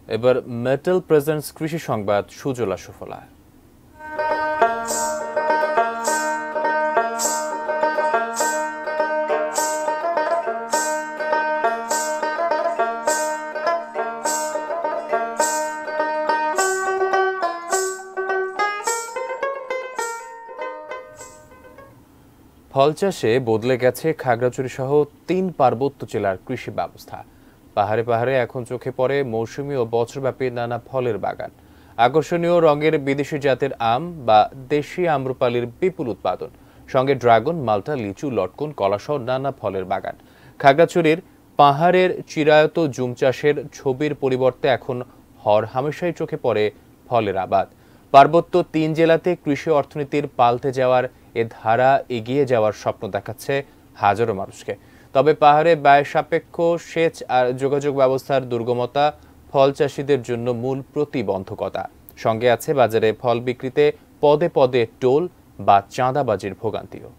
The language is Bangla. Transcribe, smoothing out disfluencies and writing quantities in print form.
এবার মেটাল প্রেজেন্টস কৃষি সংবাদ সুজলা সুফলা। ফল চাষে বদলে গেছে খাগড়াছড়ি সহ ৩ পার্বত্য জেলার কৃষি ব্যবস্থা। পাহাড়ে পাহাড়ে এখন চোখে পড়ে মৌসুমী ও বছরব্যাপী নানা ফলের বাগান। আকর্ষণীয় রঙের বিদেশি জাতের আম বা দেশি আম্রপালির বিপুল উৎপাদন, সঙ্গে ড্রাগন, মাল্টা, লিচু, লটকন, কলাসহ নানা ফলের বাগান। খাগড়াছড়ির পাহাড়ের চিরায়ত জুম চাষের ছবির পরিবর্তে এখন হরহামেশাই চোখে পড়ে ফলের আবাদ। পার্বত্য ৩ জেলাতে কৃষি অর্থনীতির পাল্টে যাওয়ার এ ধারা এগিয়ে যাওয়ার স্বপ্ন দেখাচ্ছে হাজারো মানুষকে। তবে পাহাড়ে ব্যয় সাপেক্ষ সেচ আর যোগাযোগ ব্যবস্থার দুর্গমতা ফল চাষিদের জন্য মূল প্রতিবন্ধকতা। সঙ্গে আছে বাজারে ফল বিক্রিতে পদে পদে টোল বা চাঁদাবাজির ভোগান্তিও।